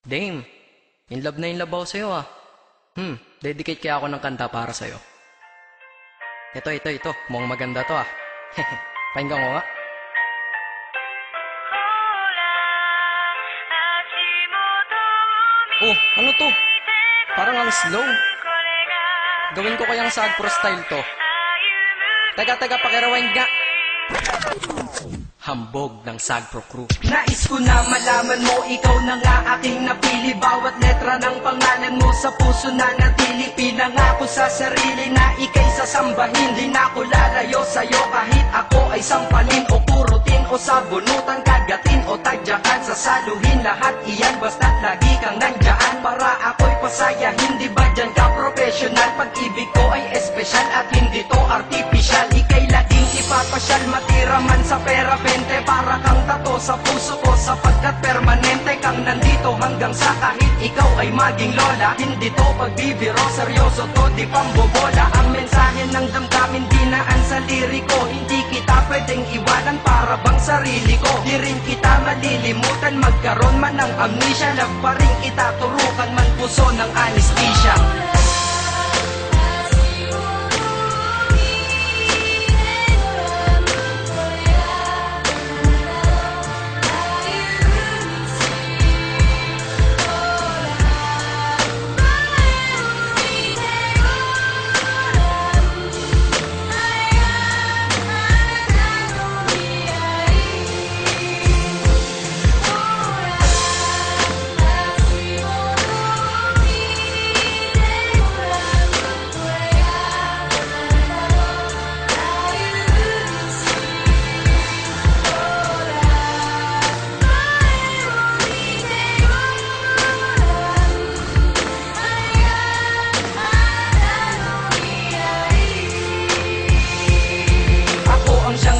Dame, in love ako sa'yo ah. Dedicate kaya ako ng kanta para sa'yo. Ito. Mukhang maganda to ah. Pakinggan ko nga. Oh, ano to? Parang ang slow. Gawin ko kayang Sagpro style to. Taga, pakirewind nga. Hambog ng Sagpro crew. Nais ko na malaman mo, ikaw na nga aking napili. Bawat letra ng pangalan mo sa puso na natili. Pinangako sa sarili na ika'y sasambahin. Di na ako lalayo sa'yo kahit ako ay sampalin o kurutin o sabunutan, kagatin o tadyakan, sasaluhin lahat iyan basta't lagi kang nandyan para ako'y pasaya. Hindi ba dyan ka professional? Pag-ibig ko ay espesyal at hindi to artificial. Ika'y laging ipapasyal, matira man sa pera 20 para kang tato sa puso ko, sapagkat permanente kang nandito hanggang sa kahit ikaw ay maging lola. Hindi to pagbibiro, seryoso to, di pambobola. Ang mensahe ng damdamin dinaan sa liriko. Hindi kita pwedeng iwanan para bang sarili ko. Di rin kita malilimutan, magkaroon man ng amnesia. Love pa rin kita, turukan man puso ng anesthesia.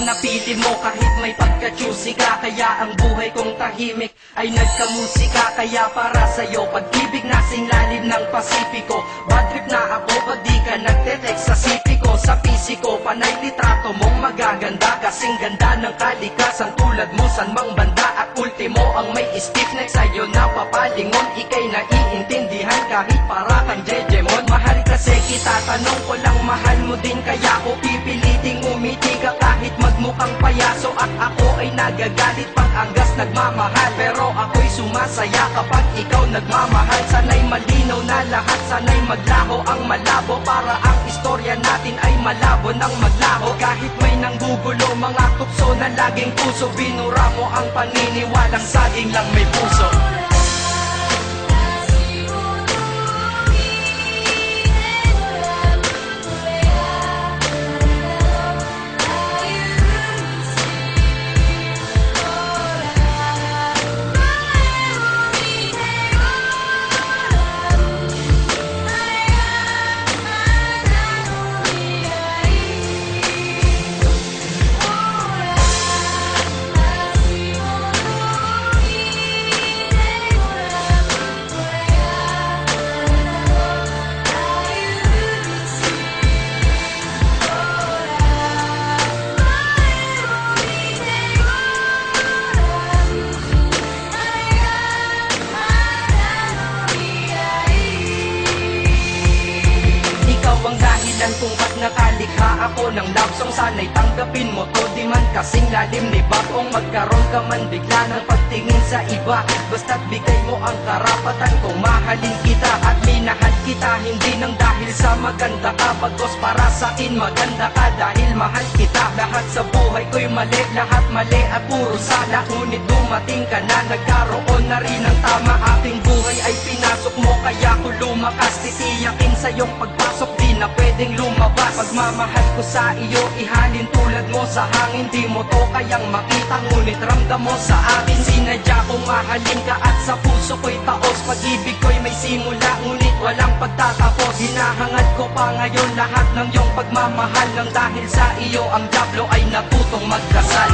Napili mo kahit may pagka-choosy ka, kaya ang buhay kong tahimik ay nagkamusika. Kaya para sa'yo, pag-ibig nasing lalim ng Pasipiko. Bad trip na ako pag di ka nagte-text sa city ko. Sa pisiko, panay litrato mong magaganda, kasing ganda ng kalikasan tulad mo san mang banda. At ultimo ang may stiff neck sa'yo na papalingon, ika'y naiintindihan kahit para kang Jejemon. Mahal kasi kita, tanong ko lang, mahal mo din kaya ko pipiliting umiti ka kahit magmukhang payaso. At ako ay nagagalit pag anggas nagmamahal, pero ako'y sumasaya kapag ikaw nagmamahal. Sana'y malinaw na lahat, sana'y maglaho ang malabo, para ang istorya natin ay malabo ng maglaho. Kahit may nanggugulo, mga tukso na laging puso, binura mo ang paniniwalang saging lang may puso. Kung ba't nakalikha ako ng love song, sana'y tanggapin mo to. Di man kasing lalim ni Bakong magkaroon ka man bigla ng pagtingin sa iba. Basta't bigay mo ang karapatan kung mahalin kita at minahal kita. Hindi nang dahil sa maganda ka, bagos para sa akin maganda ka dahil mahal kita. Lahat sa buhay ko'y mali, lahat mali at puro sala. Ngunit dumating ka na, nagkaroon na rin ng tama. Aking buhay ay pinasok mo kaya ko lumakas. Titiyakin sa iyong pagpasok, di na pwedeng lumabas. Pagmamahal ko sa iyo, ihalin tulad mo sa hangin. Di mo to kayang makita, ngunit ramdam mo sa akin. Sinadya kong mahalin ka at sa puso ko'y taos. Pag-ibig ko'y may simula, ngunit walang pagtatapos. Hinahangad ko pa ngayon lahat ng iyong pagmamahal, nang dahil sa iyo ang diablo ay natutong magkasal.